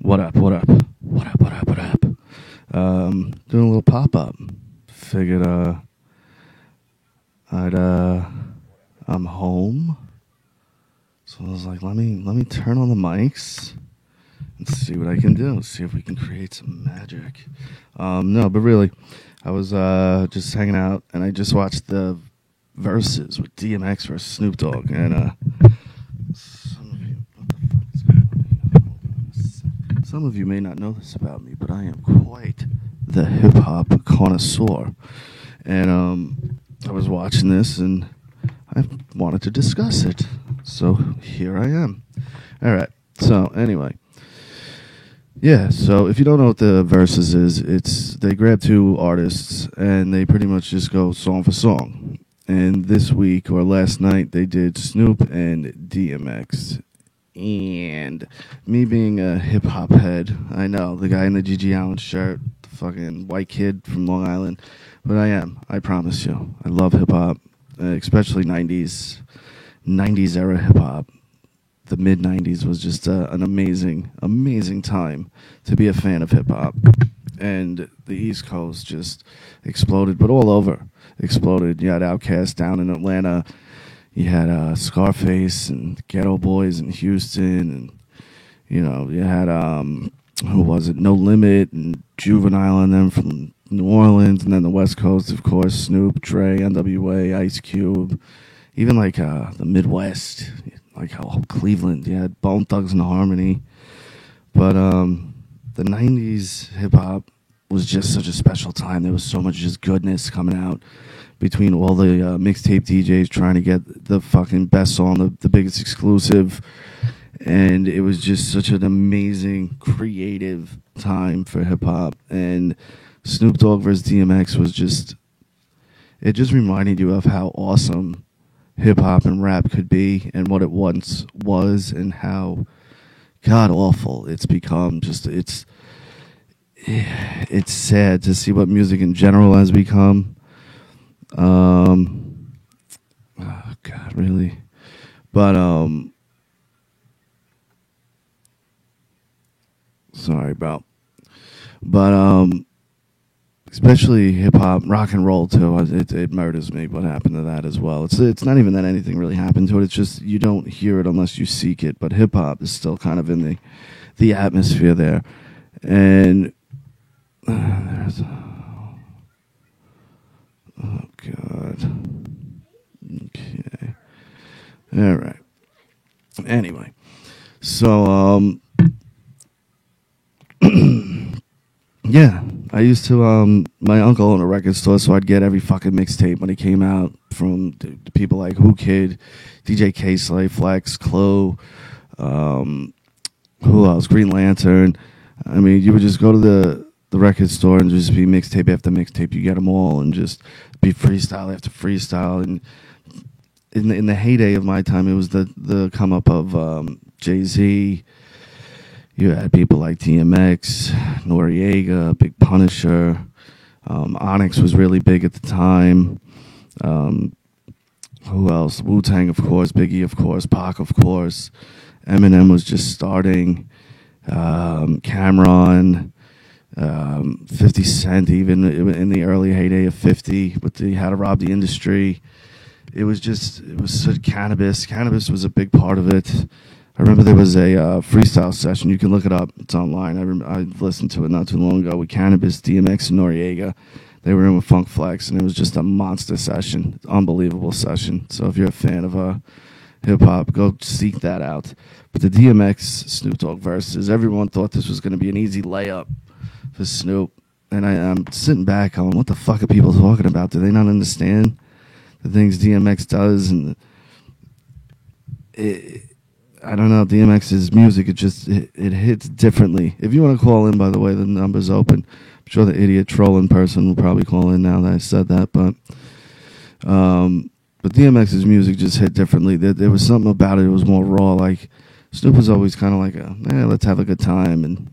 What up? What up? What up? What up? What up? Doing a little pop up. Figured I'd I'm home, so I was like, let me turn on the mics and see what I can do. See if we can create some magic. No, but really, I was just hanging out and I just watched the verses with DMX versus Snoop Dogg and some of you, what the fuck is going on? Hold on a second. Some of you may not know this about me, but I am quite the hip hop connoisseur. And I was watching this and I wanted to discuss it. So here I am. All right. So anyway, yeah. So if you don't know what the verses is, it's they grab two artists and they pretty much just go song for song. And this week or last night they did Snoop and DMX. And me being a hip hop head, I know the guy in the Gigi Allen shirt, the fucking white kid from Long Island, but I am. I promise you, I love hip hop, especially '90s era hip hop. The mid '90s was just an amazing time to be a fan of hip hop, and the East Coast just exploded, but all over exploded. You had Outkast down in Atlanta. You had Scarface and Ghetto Boys in Houston, and you had who was it? No Limit and Juvenile, and them from New Orleans, and then the West Coast, of course, Snoop, Dre, N.W.A., Ice Cube, even like the Midwest, like Cleveland. You had Bone Thugs and Harmony, but the '90s hip hop was just such a special time. There was so much just goodness coming out between all the mixtape DJs trying to get the fucking best song, the biggest exclusive. And it was just such an amazing, creative time for hip hop. And Snoop Dogg versus DMX was it just reminded you of how awesome hip hop and rap could be and what it once was and how god awful it's become. It's sad to see what music in general has become. Oh God, really? But sorry about. But especially hip hop, rock and roll too. It murders me what happened to that as well. It's not even that anything really happened to it. It's just you don't hear it unless you seek it. But hip hop is still kind of in the atmosphere there, and there's. Oh, God. Okay. All right. Anyway. So, yeah. I used to, my uncle owned a record store, so I'd get every fucking mixtape when it came out from people like Who Kid, DJ K-Slay, Flex, Clue, who else? Green Lantern. I mean, you would just go to the record store and just be mixtape after mixtape. You get them all and just be freestyle after freestyle. And in the heyday of my time, it was the come up of Jay-Z. You had people like DMX, Noriega, Big Punisher. Onyx was really big at the time. Who else? Wu-Tang, of course. Biggie, of course. Pac, of course. Eminem was just starting. Cameron. 50 Cent, even in the early heyday of 50, with the How to Rob the Industry. It was Cannabis. Cannabis was a big part of it. I remember there was a freestyle session. You can look it up. It's online. I listened to it not too long ago with Cannabis, DMX, and Noriega. They were in with Funk Flex, and it was just a monster session. Unbelievable session. So if you're a fan of hip-hop, go seek that out. But the DMX Snoop Dogg verses, everyone thought this was going to be an easy layup for Snoop, and I'm sitting back going, what the fuck are people talking about? Do they not understand the things DMX does? And I don't know, DMX's music, it hits differently. If you want to call in, by the way, the number's open. I'm sure the idiot trolling person will probably call in now that I said that, but DMX's music just hit differently. There was something about it. It was more raw. Like Snoop was always kind of like let's have a good time. And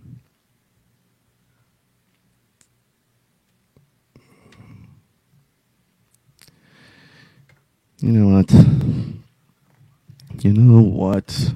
you know what?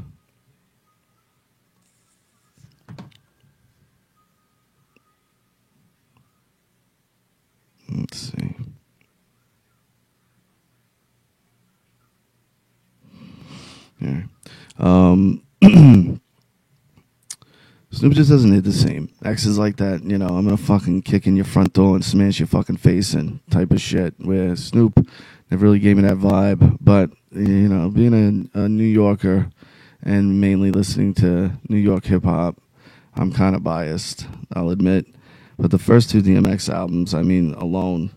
Snoop just doesn't hit the same. X is like that, I'm gonna fucking kick in your front door and smash your fucking face in type of shit. Where Snoop never really gave me that vibe. But, being a New Yorker and mainly listening to New York hip hop, I'm kind of biased, I'll admit. But the first two DMX albums, alone,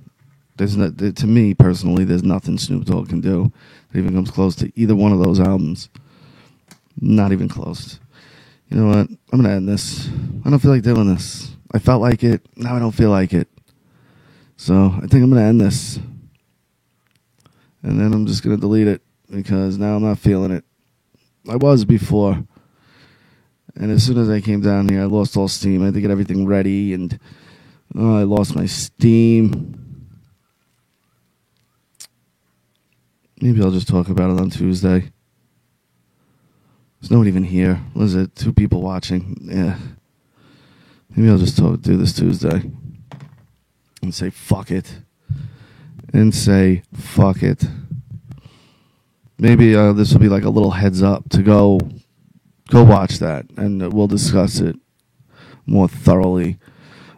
to me personally, there's nothing Snoop Dogg can do that even comes close to either one of those albums. Not even close. You know what? I'm going to end this. I don't feel like doing this. I felt like it. Now I don't feel like it. So I think I'm going to end this. And then I'm just going to delete it because now I'm not feeling it. I was before. And as soon as I came down here, I lost all steam. I had to get everything ready. And I lost my steam. Maybe I'll just talk about it on Tuesday. There's nobody even here. What is it? 2 people watching. Yeah. Maybe I'll just do this Tuesday. And say, fuck it. Maybe this will be like a little heads up to go watch that. And we'll discuss it more thoroughly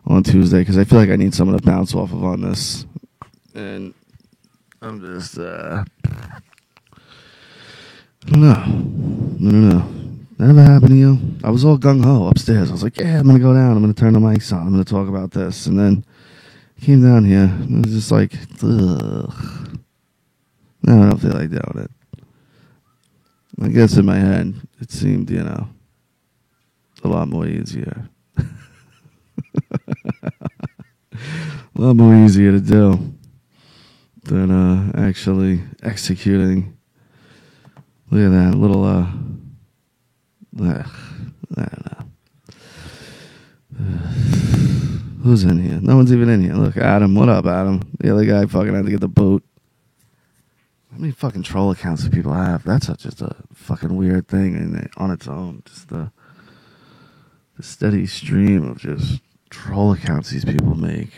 on Tuesday. Because I feel like I need someone to bounce off of on this. And I'm just... No. That ever happened to you? I was all gung-ho upstairs. I was like, yeah, I'm going to go down. I'm going to turn the mics on. I'm going to talk about this. And then I came down here. And it was just like, ugh. No, I don't feel like doing it. I guess in my head, it seemed, a lot more easier. A lot more easier to do than actually executing. Look at that little, I don't know. Who's in here? No one's even in here. Look, Adam. What up, Adam? The other guy fucking had to get the boot. How many fucking troll accounts do people have? That's just a fucking weird thing on its own. Just the steady stream of just troll accounts these people make.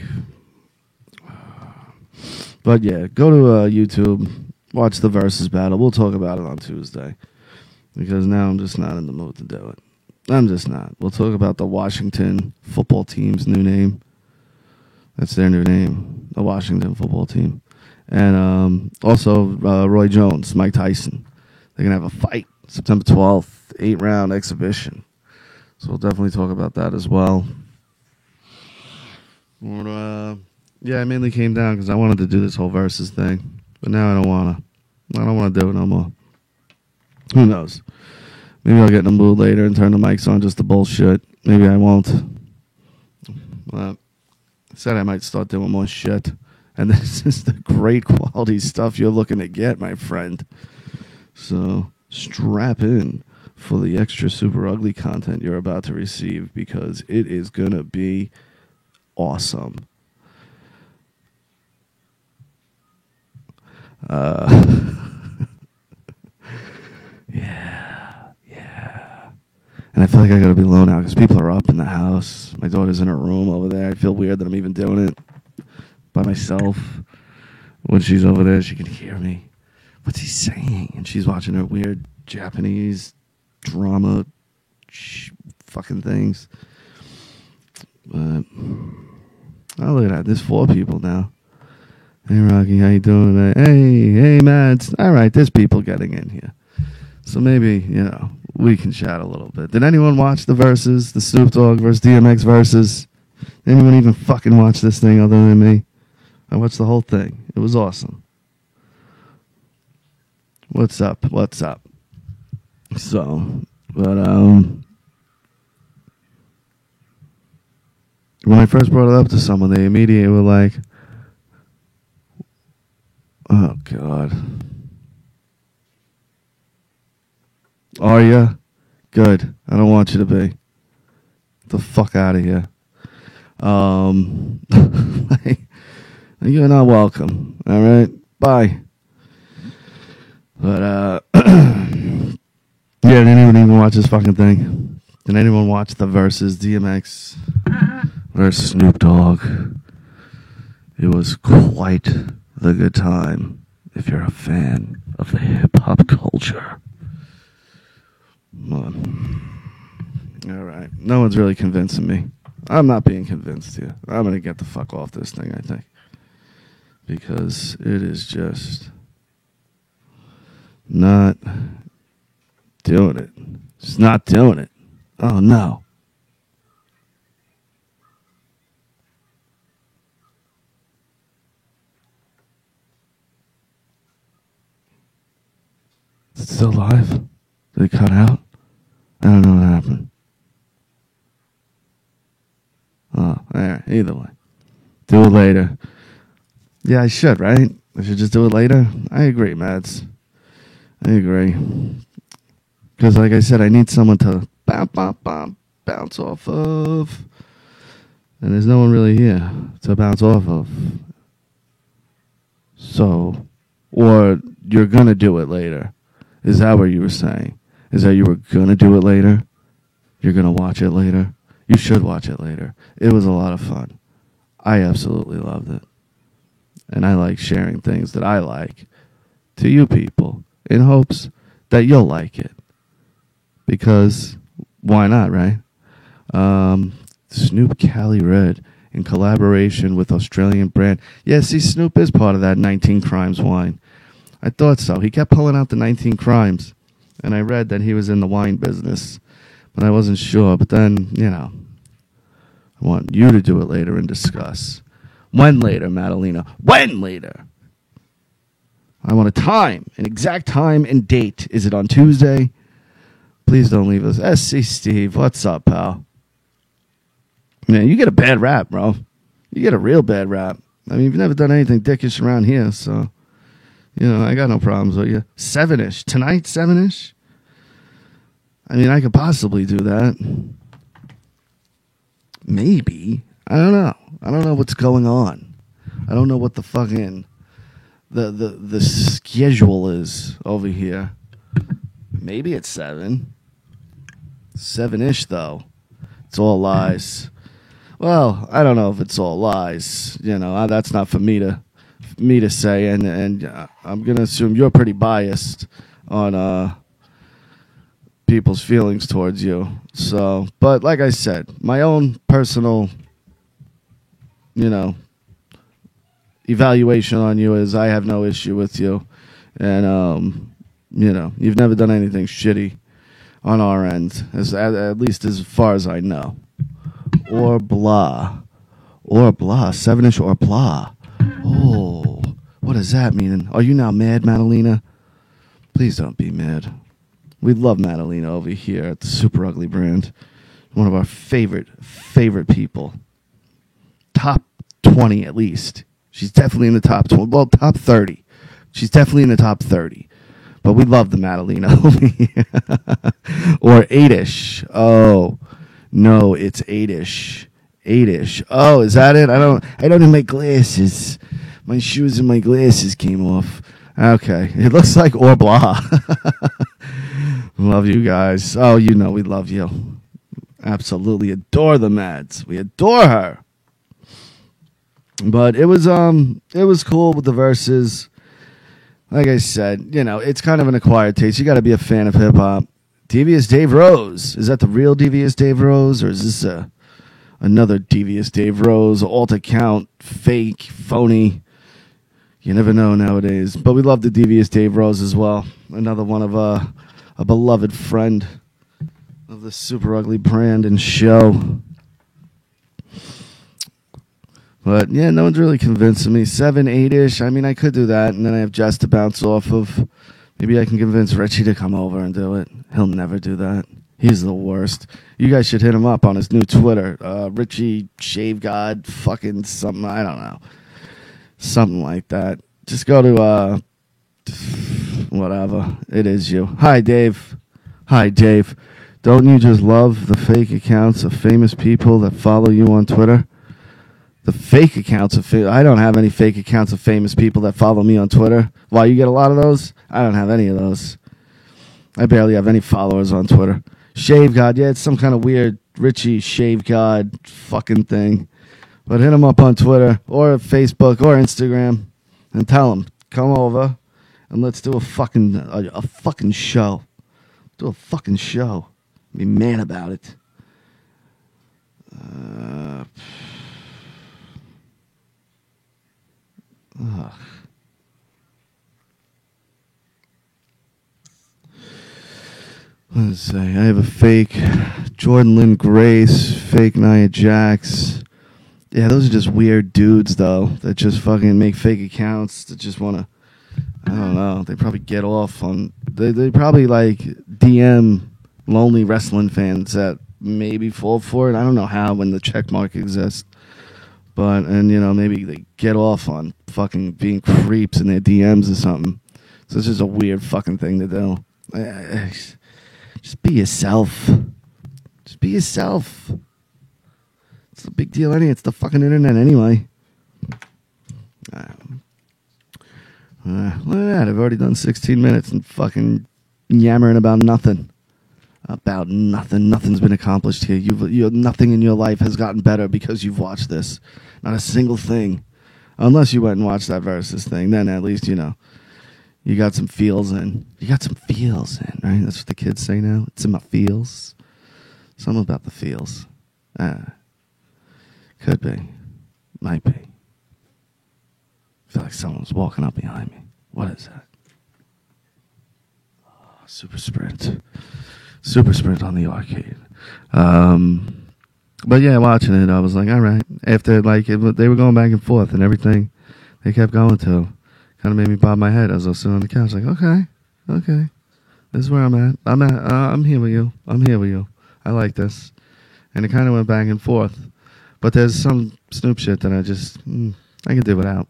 But yeah, go to YouTube. Watch the versus battle. We'll talk about it on Tuesday. Because now I'm just not in the mood to do it. I'm just not. We'll talk about the Washington football team's new name. That's their new name. The Washington football team. And also Roy Jones, Mike Tyson. They're going to have a fight September 12th. 8-round exhibition. So we'll definitely talk about that as well. Yeah, I mainly came down because I wanted to do this whole versus thing. But now I don't want to. I don't want to do it no more. Who knows? Maybe I'll get in the mood later and turn the mics on just to bullshit. Maybe I won't. Well, I said I might start doing more shit. And this is the great quality stuff you're looking to get, my friend. So strap in for the extra super ugly content you're about to receive because it is going to be awesome. Yeah. And I feel like I gotta be alone now because people are up in the house. My daughter's in her room over there. I feel weird that I'm even doing it by myself. When she's over there, she can hear me. What's he saying? And she's watching her weird Japanese drama fucking things. But, oh, look at that. There's 4 people now. Hey, Rocky, how you doing today? Hey, Matt. All right, there's people getting in here. So maybe, we can chat a little bit. Did anyone watch the verses, the Snoop Dogg versus DMX versus? Anyone even fucking watch this thing other than me? I watched the whole thing. It was awesome. What's up? So, but, when I first brought it up to someone, they immediately were like, oh, God. Are you? Good. I don't want you to be. Get the fuck out of here. You're not welcome. All right? Bye. But, yeah, did anyone even watch this fucking thing? Did anyone watch the versus DMX versus Snoop Dogg? It was quite the good time if you're a fan of the hip-hop culture. All right. No one's really convincing me. I'm not being convinced here. I'm going to get the fuck off this thing, I think. Because it is just not doing it. It's not doing it. Oh, no. Is it still live? Did it cut out? I don't know what happened. Oh, alright. Either way. Do it later. Yeah, I should, right? I should just do it later? I agree, Mads. I agree. Because, like I said, I need someone to bounce off of. And there's no one really here to bounce off of. So, or you're going to do it later. Is that what you were saying? Is that you were going to do it later? You're going to watch it later? You should watch it later. It was a lot of fun. I absolutely loved it. And I like sharing things that I like to you people in hopes that you'll like it. Because why not, right? Snoop Cali Red in collaboration with Australian brand. Yeah, see, Snoop is part of that 19 Crimes wine. I thought so. He kept pulling out the 19 Crimes. And I read that he was in the wine business. But I wasn't sure. But then, I want you to do it later and discuss. When later, Madalena? When later? I want a time, an exact time and date. Is it on Tuesday? Please don't leave us. SC Steve, what's up, pal? Man, you get a bad rap, bro. You get a real bad rap. I mean, you've never done anything dickish around here, so, I got no problems with you. 7-ish. Tonight, 7-ish? I mean, I could possibly do that. Maybe. I don't know. I don't know what's going on. I don't know what the fucking the schedule is over here. Maybe it's 7. 7-ish though. It's all lies. Well, I don't know if it's all lies. That's not for me to say, and I'm gonna assume you're pretty biased on people's feelings towards you. So, but like I said, my own personal, evaluation on you is I have no issue with you, and you've never done anything shitty on our end, at least as far as I know. Or blah, 7-ish or blah. Oh, what does that mean? Are you now mad, Madalena? Please don't be mad. We love Madalena over here at the Super Ugly brand. One of our favorite people. Top 20 at least. She's definitely in the top 20. Well, top 30. She's definitely in the top 30. But we love the Madalena over here. Or 8-ish. Oh, no, it's 8-ish. 8-ish. Oh, is that it? I don't have my glasses. My shoes and my glasses came off. Okay. It looks like or blah. Love you guys. Oh, we love you. Absolutely adore the Mads. We adore her. But it was cool with the verses. Like I said, it's kind of an acquired taste. You got to be a fan of hip hop. Devious Dave Rose. Is that the real Devious Dave Rose, or is this another Devious Dave Rose? Alt account, fake, phony. You never know nowadays. But we love the Devious Dave Rose as well. Another one of a beloved friend of the Super Ugly brand and show. But, yeah, no one's really convincing me. 7, 8-ish. I mean, I could do that, and then I have Jess to bounce off of. Maybe I can convince Richie to come over and do it. He'll never do that. He's the worst. You guys should hit him up on his new Twitter. Richie Shave God fucking something. I don't know. Something like that. Just go to, whatever. It is you. Hi, Dave. Hi, Dave. Don't you just love the fake accounts of famous people that follow you on Twitter? The fake accounts of... I don't have any fake accounts of famous people that follow me on Twitter. Why, you get a lot of those? I don't have any of those. I barely have any followers on Twitter. Shave God, yeah, it's some kind of weird Richie Shave God fucking thing. But hit him up on Twitter or Facebook or Instagram and tell him, come over and let's do a fucking show. Do a fucking show. Be mad about it. Ugh. Let's say I have a fake Jordan Lynn Grace, fake Nia Jax. Yeah, those are just weird dudes, though, that just fucking make fake accounts that just want to, I don't know, they probably get off on, they probably like DM lonely wrestling fans that maybe fall for it. I don't know how when the check mark exists. But, and you know, maybe they get off on fucking being creeps in their DMs or something. So it's just a weird fucking thing to do. Just be yourself. Just be yourself. It's a big deal anyway. It's the fucking internet anyway. Look at that. I've already done 16 minutes and fucking yammering about nothing. About nothing. Nothing's been accomplished here. Nothing in your life has gotten better because you've watched this. Not a single thing. Unless you went and watched that Versus thing. Then at least, you know, you got some feels in. You got some feels in, right? That's what the kids say now. It's in my feels. Something about the feels. Could be. Might be. I feel like someone's walking up behind me. What is that? Oh, Super Sprint. Super Sprint on the arcade. But yeah, watching it, I was like, all right. After, like, they were going back and forth and everything they kept going to, kind of made me bob my head as I was sitting on the couch. Like, okay. This is where I'm at. I'm here with you. I'm here with you. I like this. And it kind of went back and forth. But there's some Snoop shit that I could do without.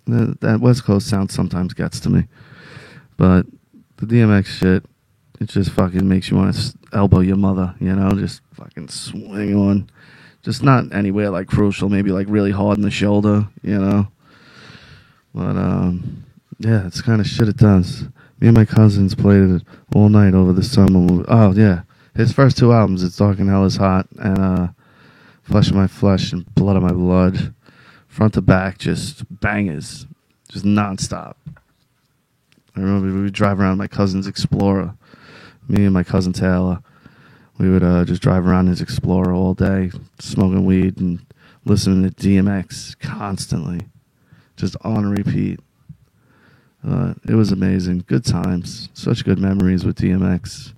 That West Coast sound sometimes gets to me. But the DMX shit, it just fucking makes you want to elbow your mother, you know? Just fucking swing on. Just not anywhere, like, crucial. Maybe, like, really hard in the shoulder, you know? But, yeah, it's kind of shit it does. Me and my cousins played it all night over the summer. Oh, yeah. His first two albums, It's Dark and Hell is Hot, and Flesh of My Flesh and Blood of My Blood. Front to back, just bangers. Just nonstop. I remember we would drive around my cousin's Explorer. Me and my cousin Taylor. We would just drive around his Explorer all day, smoking weed and listening to DMX constantly. Just on repeat. It was amazing. Good times. Such good memories with DMX.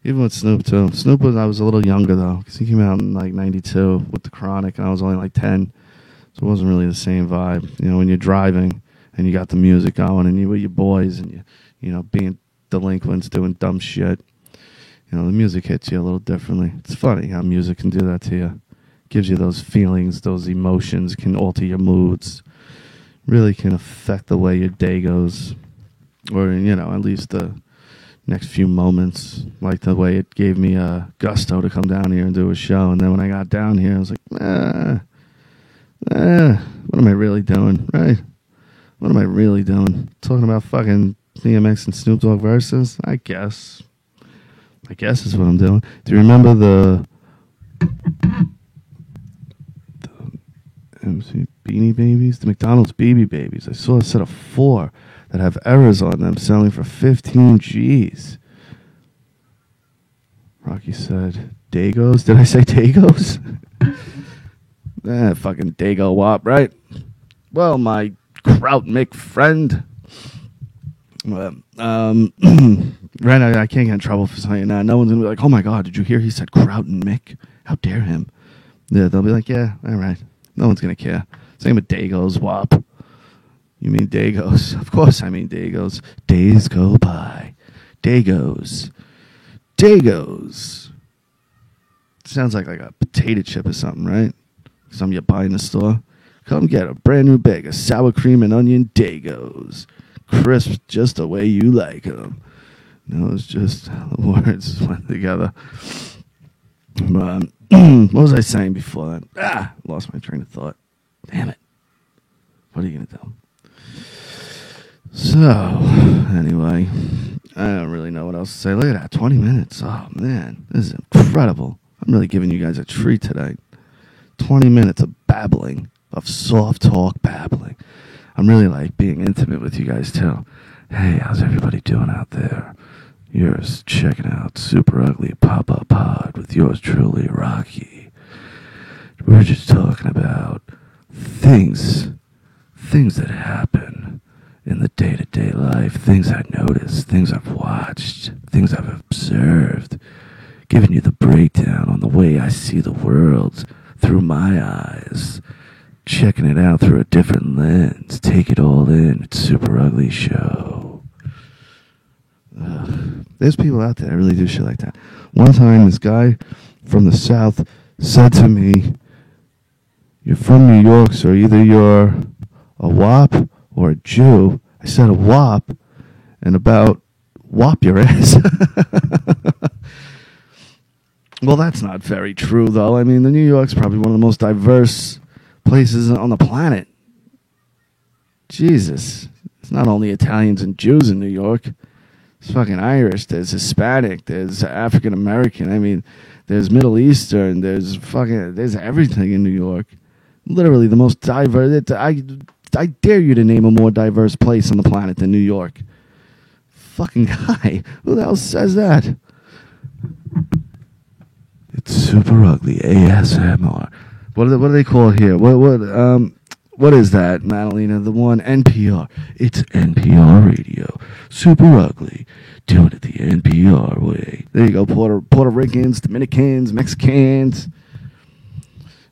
Even with Snoop, too. I was a little younger, though, because he came out in, like, 92 with The Chronic, and I was only, like, 10. So it wasn't really the same vibe. You know, when you're driving and you got the music going and you with your boys and you know, being delinquents, doing dumb shit, you know, the music hits you a little differently. It's funny how music can do that to you. Gives you those feelings, those emotions, can alter your moods. Really can affect the way your day goes. Or, you know, at least the next few moments. Like the way it gave me a gusto to come down here and do a show. And then when I got down here, I was like, what am I really doing, right? What am I really doing? Talking about fucking DMX and Snoop Dogg versus? I guess is what I'm doing. Do you remember the MC Beanie Babies? The McDonald's BB Babies. I saw a set of 4 that have errors on them selling for 15 G's. Rocky said, Dagos? Did I say Dagos? Fucking Dago Wop, right? Well, my Kraut Mick friend. Right, I can't get in trouble for saying that. No one's gonna be like, oh my god, did you hear he said Kraut and Mick? How dare him? Yeah, they'll be like, yeah, all right. No one's gonna care. Same with Dagos Wop. You mean Dagos? Of course I mean Dagos. Days go by. Dagos. Sounds like a potato chip or something, right? Something you buy in the store. Come get a brand new bag of sour cream and onion Dagos. Crisp just the way you like them. No, it's just the words went together. But, what was I saying before that? Lost my train of thought. Damn it. What are you going to do? So, anyway, I don't really know what else to say. Look at that, 20 minutes. Oh, man, this is incredible. I'm really giving you guys a treat today. 20 minutes of babbling, of soft talk babbling. I'm really like being intimate with you guys, too. Hey, how's everybody doing out there? You're checking out Super Ugly Pop-Up Pod with yours truly, Rocky. We're just talking about things that happen in the day-to-day life, things I noticed, things I've watched, things I've observed, giving you the breakdown on the way I see the world through my eyes, checking it out through a different lens, take it all in. It's Super Ugly Show. There's people out there that really do shit like that. One time, this guy from the South said to me, "You're from New York, so either you're a WAP or a Jew." I said a WAP, and about whop your ass. Well, that's not very true, though. I mean, New York's probably one of the most diverse places on the planet. Jesus. It's not only Italians and Jews in New York. There's fucking Irish. There's Hispanic. There's African American. I mean, there's Middle Eastern. There's everything in New York. Literally the most diverse. I dare you to name a more diverse place on the planet than New York. Fucking guy. Who the hell says that? It's Super Ugly ASMR. What do they call it here? What is that, Madalena? The one NPR. It's NPR radio. Super Ugly. Do it the NPR way. There you go. Puerto Ricans, Dominicans, Mexicans.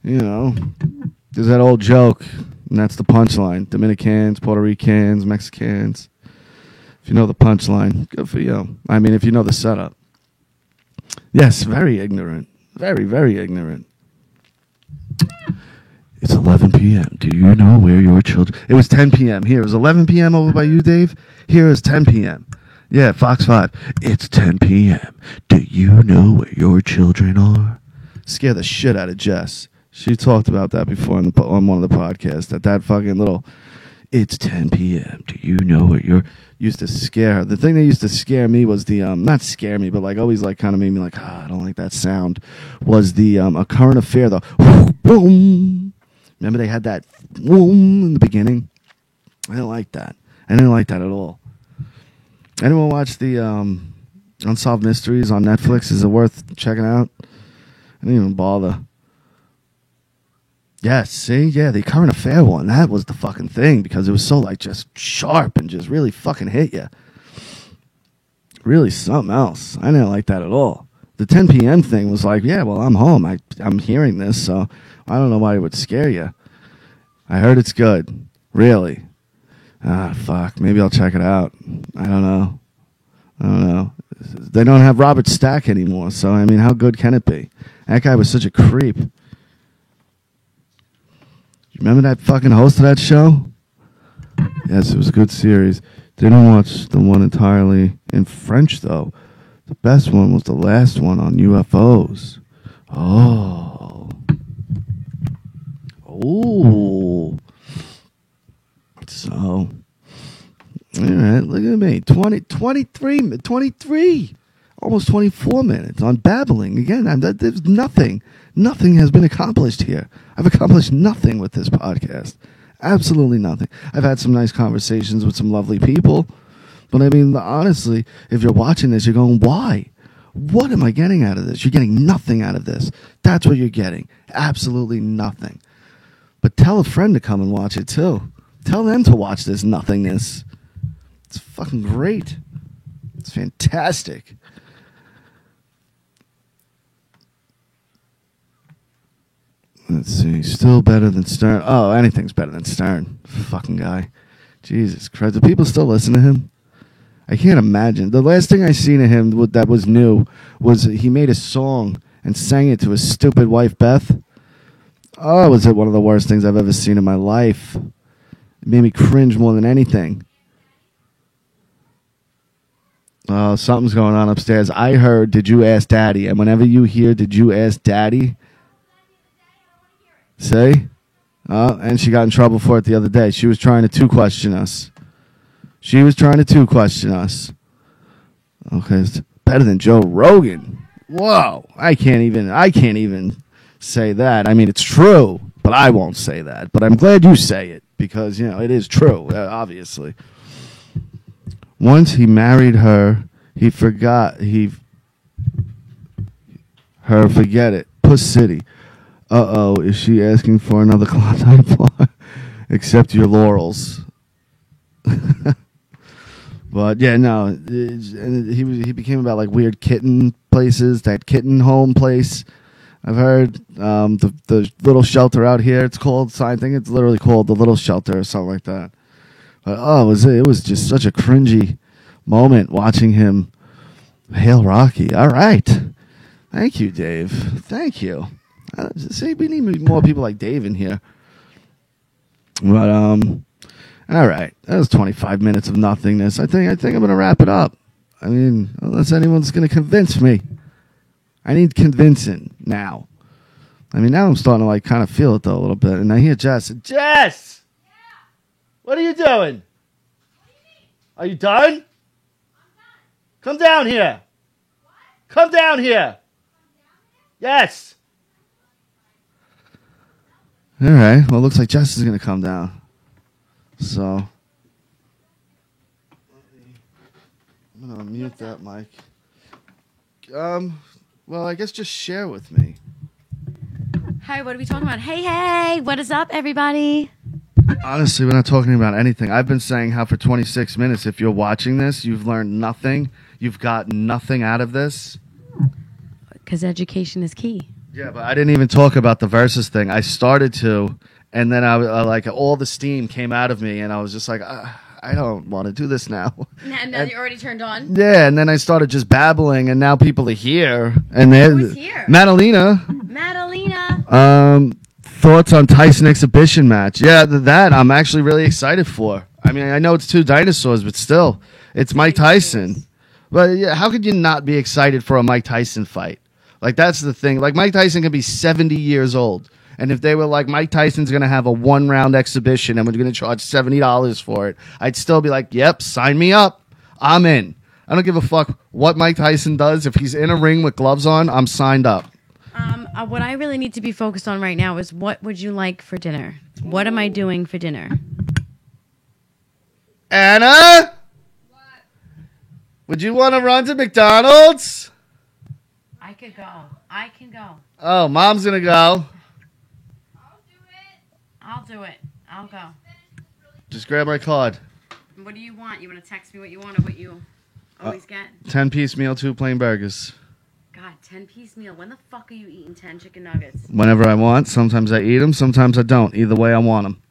You know, there's that old joke, and that's the punchline. Dominicans, Puerto Ricans, Mexicans. If you know the punchline, good for you. I mean, if you know the setup. Yes, very ignorant. Very, very ignorant. It's 11 p.m. Do you know where your children... It was 10 p.m. Here. It was 11 p.m. over by you, Dave. Here is 10 p.m. Yeah, Fox 5. It's 10 p.m. Do you know where your children are? Scare the shit out of Jess. She talked about that before on one of the podcasts. That fucking little... It's 10 p.m. Do you know where your... Used to scare her. The thing that used to scare me was the not scare me, but like always like kind of made me like, I don't like that sound. Was the a current affair, the boom. Remember they had that boom in the beginning? I didn't like that. I didn't like that at all. Anyone watch the Unsolved Mysteries on Netflix? Is it worth checking out? I didn't even bother. Yes, see? Yeah, the current affair one. That was the fucking thing because it was so, like, just sharp and just really fucking hit you. Really something else. I didn't like that at all. The 10 p.m. thing was like, yeah, well, I'm home. I'm hearing this, so I don't know why it would scare you. I heard it's good. Really. Fuck. Maybe I'll check it out. I don't know. They don't have Robert Stack anymore, so, I mean, how good can it be? That guy was such a creep. Remember that fucking host of that show? Yes, it was a good series. Didn't watch the one entirely in French, though. The best one was the last one on UFOs. Oh. So, all right, look at me. 23, almost 24 minutes on babbling. Again, there's nothing. Nothing has been accomplished here. I've accomplished nothing with this podcast. Absolutely nothing. I've had some nice conversations with some lovely people. But I mean, honestly, if you're watching this, you're going, why? What am I getting out of this? You're getting nothing out of this. That's what you're getting. Absolutely nothing. But tell a friend to come and watch it too. Tell them to watch this nothingness. It's fucking great. It's fantastic. Let's see. Still better than Stern. Oh, anything's better than Stern. Fucking guy. Jesus Christ. Do people still listen to him? I can't imagine. The last thing I seen of him that was new was he made a song and sang it to his stupid wife, Beth. Oh, was it one of the worst things I've ever seen in my life. It made me cringe more than anything. Oh, something's going on upstairs. I heard, did you ask Daddy? And whenever you hear, did you ask Daddy? See? And she got in trouble for it the other day. She was trying to question us. Okay, it's better than Joe Rogan. Whoa. I can't even say that. I mean, it's true, but I won't say that. But I'm glad you say it because, you know, it is true, obviously. Once he married her, He forgot. Forget it. Puss City. Uh-oh, is she asking for another Klondike bar? Accept your laurels. But yeah, no, and he became about like weird kitten places. That kitten home place, I've heard. The little shelter out here, it's called. I think it's literally called the Little Shelter or something like that. But it was just such a cringy moment watching him hail Rocky. All right, thank you, Dave. Thank you. See, we need more people like Dave in here. But all right, that was 25 minutes of nothingness. I think I'm going to wrap it up. I mean, unless anyone's going to convince me. I need convincing now. I mean, now I'm starting to like kind of feel it though a little bit. And I hear Jess. Jess! Yeah. What are you doing? What do you mean? Are you done? I'm done. Come down here. What? Come down here. Come down here? Yes. All right. Well, it looks like Jess is going to come down. So, I'm going to mute that mic. Well, I guess just share with me. Hi, what are we talking about? Hey, what is up, everybody? Honestly, we're not talking about anything. I've been saying how for 26 minutes, if you're watching this, you've learned nothing. You've got nothing out of this. Because education is key. Yeah, but I didn't even talk about the versus thing. I started to, and then I like all the steam came out of me, and I was just like, I don't want to do this now. Now you're already turned on? Yeah, and then I started just babbling, and now people are here. And who's here? Madalena. Thoughts on Tyson exhibition match? Yeah, that I'm actually really excited for. I mean, I know it's two dinosaurs, but still, it's Mike Tyson. But yeah, how could you not be excited for a Mike Tyson fight? Like, that's the thing. Like, Mike Tyson could be 70 years old. And if they were like, Mike Tyson's going to have a one-round exhibition and we're going to charge $70 for it, I'd still be like, yep, sign me up. I'm in. I don't give a fuck what Mike Tyson does. If he's in a ring with gloves on, I'm signed up. What I really need to be focused on right now is what would you like for dinner? What am I doing for dinner? Anna? What? Would you want to run to McDonald's? I could go. I can go. Oh, Mom's going to go. I'll do it. I'll go. Just grab my card. What do you want? You want to text me what you want or what you always get? 10-piece meal, 2 plain burgers. God, 10-piece meal. When the fuck are you eating 10 chicken nuggets? Whenever I want. Sometimes I eat them. Sometimes I don't. Either way, I want them.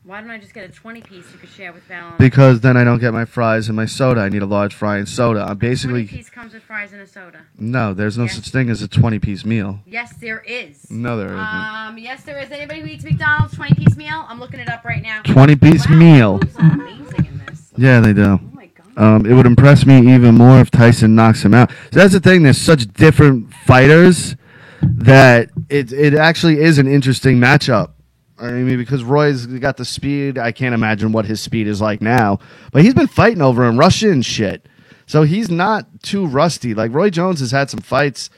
Why don't I just get a 20-piece you could share with Val? Because then I don't get my fries and my soda. I need a large fry and soda. I'm basically... 20-piece comes with fries and a soda. No, there's no such thing as a 20-piece meal. Yes, there is. No, there isn't. Yes, there is. Anybody who eats McDonald's 20-piece meal? I'm looking it up right now. 20-piece meal. Foods are amazing in this. Yeah, they do. Oh, my God. It would impress me even more if Tyson knocks him out. So that's the thing. There's such different fighters that it actually is an interesting matchup. I mean, because Roy's got the speed. I can't imagine what his speed is like now. But he's been fighting over in Russia and shit. So he's not too rusty. Like, Roy Jones has had some fights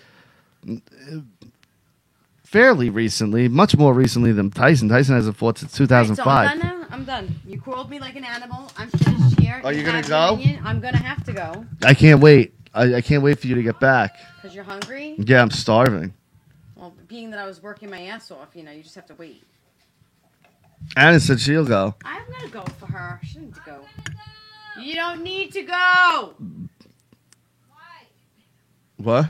fairly recently, much more recently than Tyson. Tyson hasn't fought since 2005. Right, so I'm done now. I'm done. You called me like an animal. I'm finished here. Are you going to go? I'm going to have to go. I can't wait. I can't wait for you to get back. Because you're hungry? Yeah, I'm starving. Well, being that I was working my ass off, you just have to wait. Anna said she'll go. I'm going to go for her. She needs to go. You don't need to go. Why? What?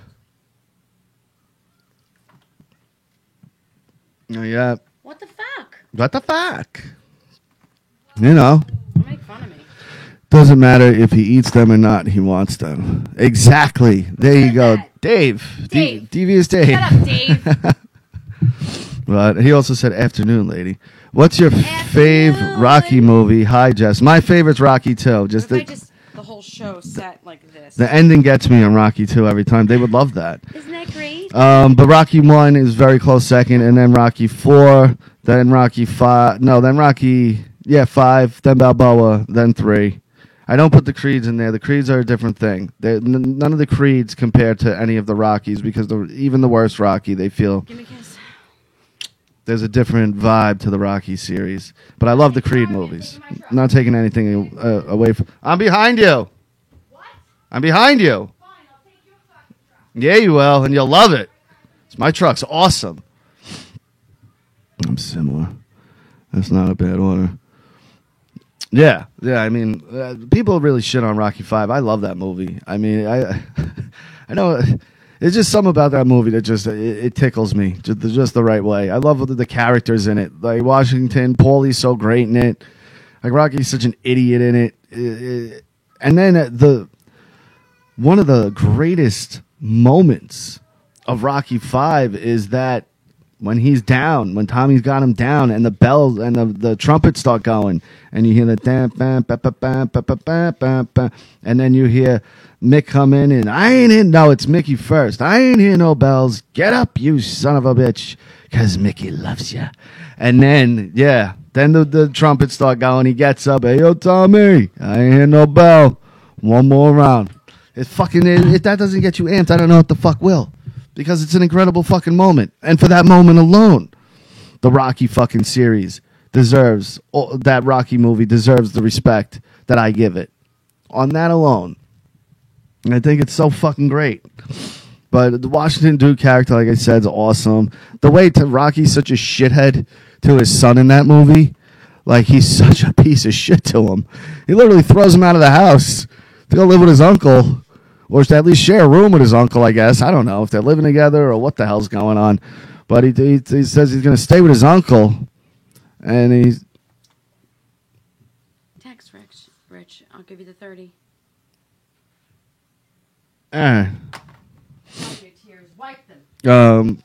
Oh, yeah. What the fuck? What the fuck? You know. Don't make fun of me. Doesn't matter if he eats them or not. He wants them. Exactly. There you go. That? Dave. Dave. Devious Dave. Shut up, Dave. But he also said afternoon, lady. What's your fave Rocky movie? Hi, Jess. My favorite's Rocky 2. Just the whole show set like this. The ending gets me on Rocky 2 every time. They would love that. Isn't that great? But Rocky 1 is very close second, and then Rocky 4, then Rocky 5. No, then Rocky, 5, then Balboa, then 3. I don't put the Creeds in there. The Creeds are a different thing. None of the Creeds compare to any of the Rockies because even the worst Rocky, they feel... Give me a kiss. There's a different vibe to the Rocky series. But I love the Creed movies. I'm not taking anything away from... I'm behind you. I'm behind you. Fine, I'll take your fucking truck. Yeah, you will, and you'll love it. My truck's awesome. I'm similar. That's not a bad order. Yeah. I mean, people really shit on Rocky V. I love that movie. I mean, I know it's just something about that movie that just it tickles me just the right way. I love the characters in it. Like Washington, Paulie's so great in it. Like Rocky's such an idiot in it. And then one of the greatest moments of Rocky V is that when he's down, when Tommy's got him down, and the bells and the trumpets start going, and you hear the bam, bam, bam, bam, bam, bam, bam, bam, and then you hear Mick come in, and it's Mickey first. I ain't hear no bells. Get up, you son of a bitch, because Mickey loves you. And then, then the trumpets start going. He gets up, hey, yo, Tommy, I ain't hear no bell. One more round. If that doesn't get you amped, I don't know what the fuck will. Because it's an incredible fucking moment. And for that moment alone, the Rocky fucking series that Rocky movie deserves the respect that I give it. On that alone. And I think it's so fucking great. But the Washington Duke character, like I said, is awesome. The way Rocky's such a shithead to his son in that movie. Like, he's such a piece of shit to him. He literally throws him out of the house to go live with his uncle. Or to at least share a room with his uncle, I guess. I don't know if they're living together or what the hell's going on. But he says he's going to stay with his uncle. And he's... Text, Rich. I'll give you the 30. Eh. Wipe your tears. Wipe them.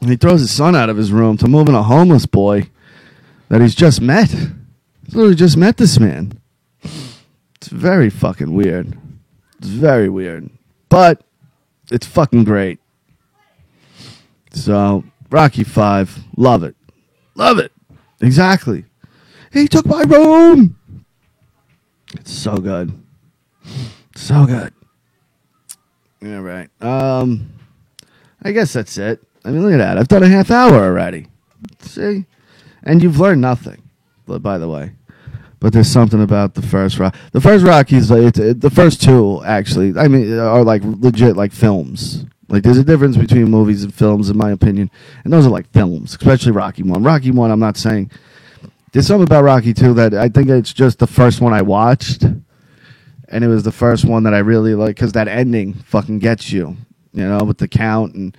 He throws his son out of his room to move in a homeless boy that he's just met. He's literally just met this man. It's very fucking weird. It's very weird. But it's fucking great. So, Rocky V. Love it. Love it. Exactly. He took my room. It's so good. So good. All right. I guess that's it. I mean, look at that. I've done a half hour already. See? And you've learned nothing, by the way. But there's something about the first Rocky. The first Rocky's, the first two, actually, I mean, are like legit like films. Like, there's a difference between movies and films, in my opinion. And those are like films, especially Rocky 1. Rocky 1, I'm not saying. There's something about Rocky 2 that I think it's just the first one I watched. And it was the first one that I really like, because that ending fucking gets you, with the count. And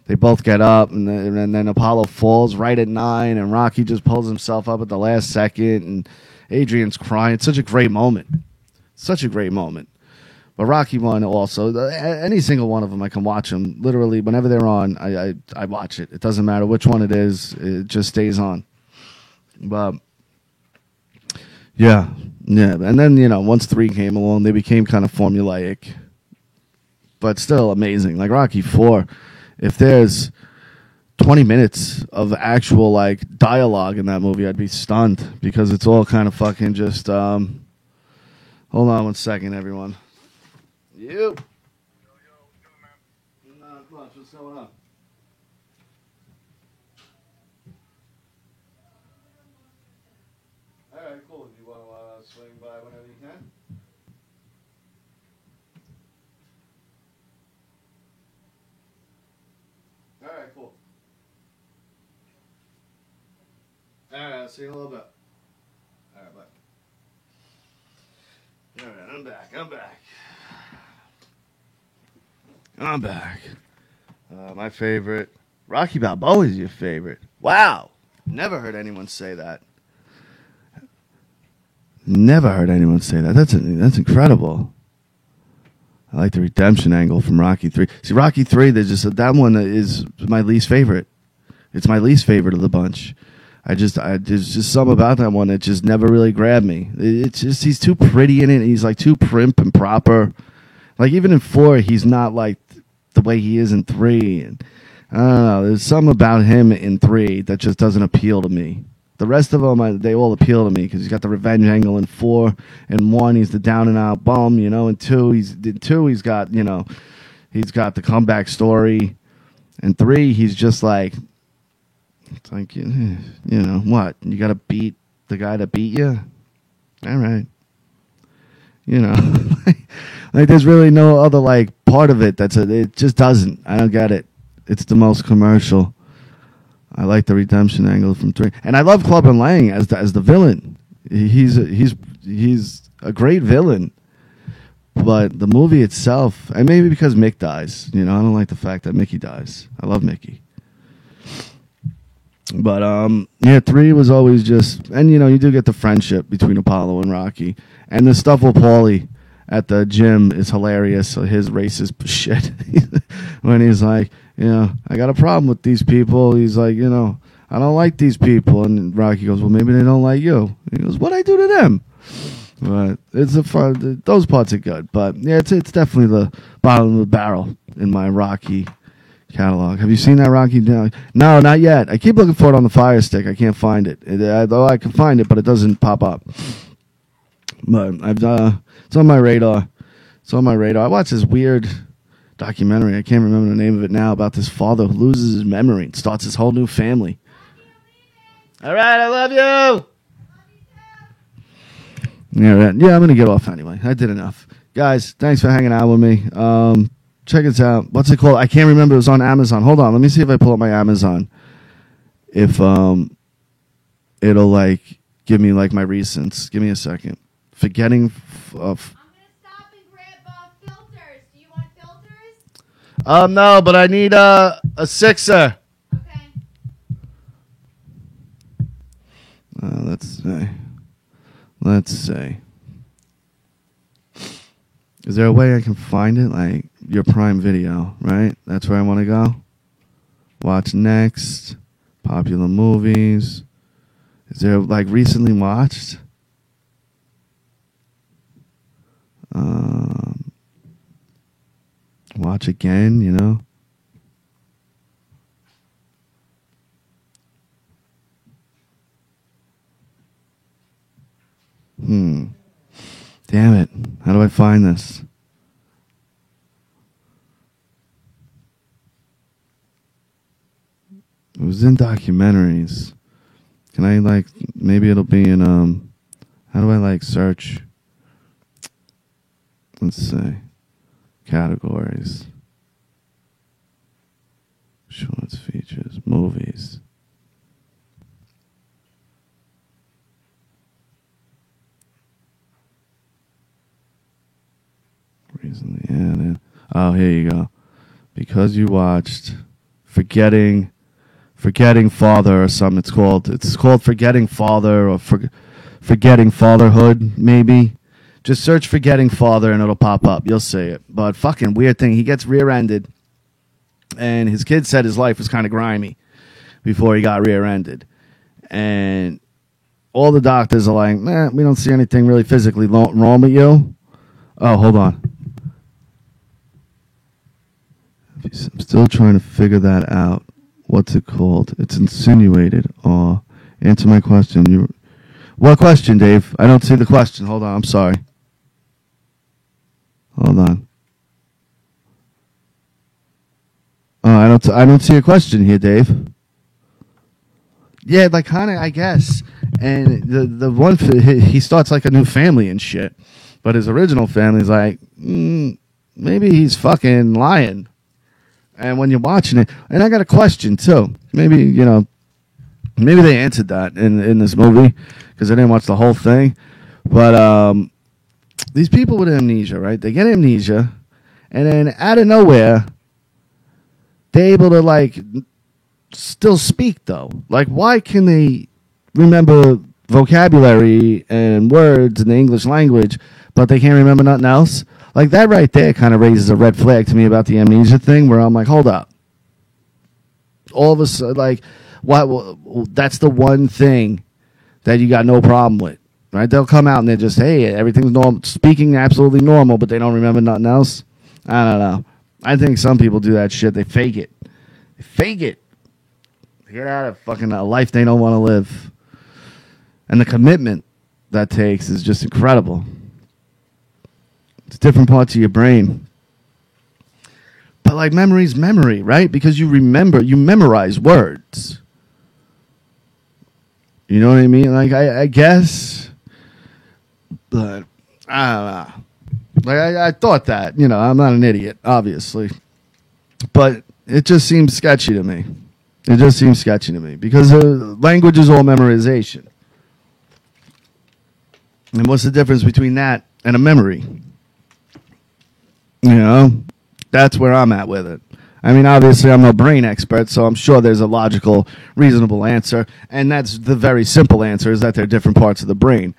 they both get up, and then Apollo falls right at 9, and Rocky just pulls himself up at the last second, and Adrian's crying. It's such a great moment. Such a great moment. But Rocky 1 also, any single one of them, I can watch them. Literally, whenever they're on, I watch it. It doesn't matter which one it is. It just stays on. But, yeah. And then, once 3 came along, they became kind of formulaic. But still amazing. Like Rocky 4, if there's 20 minutes of actual dialogue in that movie, I'd be stunned, because it's all kind of fucking just hold on one second, everyone. You. Not much. What's going on? All right, cool. Do you want to swing by whenever you can? All right, cool. All right, I'll see you in a little bit. All right, bye. All right, I'm back. My favorite. Rocky Balboa is your favorite. Wow. Never heard anyone say that. That's incredible. I like the redemption angle from Rocky 3. See, Rocky 3, that one is my least favorite. It's my least favorite of the bunch. There's just something about that one that just never really grabbed me. It's just, he's too pretty in it. He's like too primp and proper. Like even in 4, he's not like the way he is in 3. And I don't know. There's something about him in 3 that just doesn't appeal to me. The rest of them, they all appeal to me because he's got the revenge angle in 4. In 1, he's the down and out bum. In 2, he's got he's got the comeback story. In 3, he's just like. It's like, what? You got to beat the guy that beat you? All right. Like, there's really no other like part of it it just doesn't. I don't get it. It's the most commercial. I like the redemption angle from 3, and I love Clubber Lang as the villain. He's a great villain, but the movie itself, and maybe because Mick dies, I don't like the fact that Mickey dies. I love Mickey, but 3 was always just, and you do get the friendship between Apollo and Rocky, and the stuff with Paulie at the gym is hilarious. So his racist shit when he's like, I got a problem with these people. He's like, I don't like these people. And Rocky goes, well, maybe they don't like you. He goes, what'd I do to them? But it's those parts are good. But yeah, it's definitely the bottom of the barrel in my Rocky catalog. Have you seen that Rocky? No, not yet. I keep looking for it on the Fire Stick. I can't find it. Though I can find it, but it doesn't pop up. But it's on my radar. I watched this weird documentary. I can't remember the name of it now, about this father who loses his memory and starts his whole new family. All right, I love you. Yeah, I'm going to get off anyway. I did enough. Guys, thanks for hanging out with me. Check this out. What's it called? I can't remember. It was on Amazon. Hold on. Let me see if I pull up my Amazon. If it'll like give me like my recents. Give me a second. Forgetting. I'm going to stop and grab filters. Do you want filters? No, but I need a 6er. Okay. Let's see. Is there a way I can find it? Like your Prime Video, right? That's where I want to go. Watch next. Popular movies. Is there like recently watched? Watch again, Damn it. How do I find this? It was in documentaries. Can I maybe it'll be in how do I search? Let's see. Categories. Shorts, features, movies. Recently added. Oh, here you go. Because you watched Forgetting Father or something. It's called Forgetting Father or Forgetting Fatherhood, maybe. Just search Forgetting Father and it'll pop up. You'll see it. But fucking weird thing. He gets rear-ended. And his kid said his life was kind of grimy before he got rear-ended. And all the doctors are like, we don't see anything really physically wrong with you. Oh, hold on. I'm still trying to figure that out. What's it called? It's insinuated. Oh, answer my question. What question, Dave? I don't see the question. Hold on. I'm sorry. Hold on. Oh, I don't see a question here, Dave. Yeah, kind of, I guess. And the one, he starts like a new family and shit. But his original family's like, maybe he's fucking lying. And when you're watching it, and I got a question too. Maybe they answered that in this movie because I didn't watch the whole thing. But these people with amnesia, right? They get amnesia, and then out of nowhere, they're able to still speak though. Why can they remember vocabulary and words in the English language, but they can't remember nothing else? That right there kind of raises a red flag to me about the amnesia thing, where I'm like, hold up. All of a sudden, that's the one thing that you got no problem with, right? They'll come out and they're just, hey, everything's normal, speaking absolutely normal, but they don't remember nothing else. I don't know. I think some people do that shit. They fake it. They get out of fucking a life they don't want to live. And the commitment that takes is just incredible. It's different parts of your brain. But memory's memory, right? Because you memorize words. You know what I mean? I guess. But, I don't know. Like I thought that. I'm not an idiot, obviously. But it just seems sketchy to me. It just seems sketchy to me because language is all memorization. And what's the difference between that and a memory? That's where I'm at with it. I mean, obviously, I'm no brain expert, so I'm sure there's a logical, reasonable answer. And that's the very simple answer, is that they're different parts of the brain.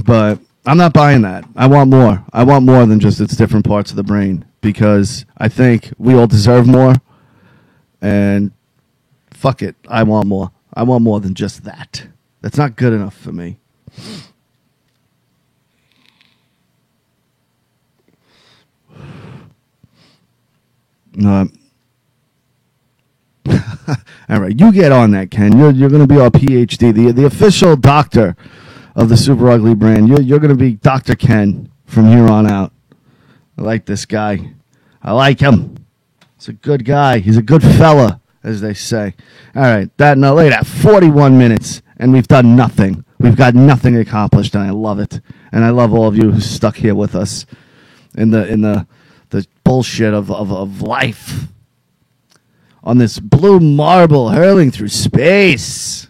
But I'm not buying that. I want more. I want more than just it's different parts of the brain, because I think we all deserve more. And fuck it, I want more. I want more than just that. That's not good enough for me. All right, you get on that, Ken. You're going to be our PhD, the official doctor of the Super Ugly brand. You're going to be Dr. Ken from here on out. I like this guy. I like him. He's a good guy. He's a good fella, as they say. All right, look at that, 41 minutes, and we've done nothing. We've got nothing accomplished, and I love it. And I love all of you who stuck here with us in the bullshit of life on this blue marble hurling through space.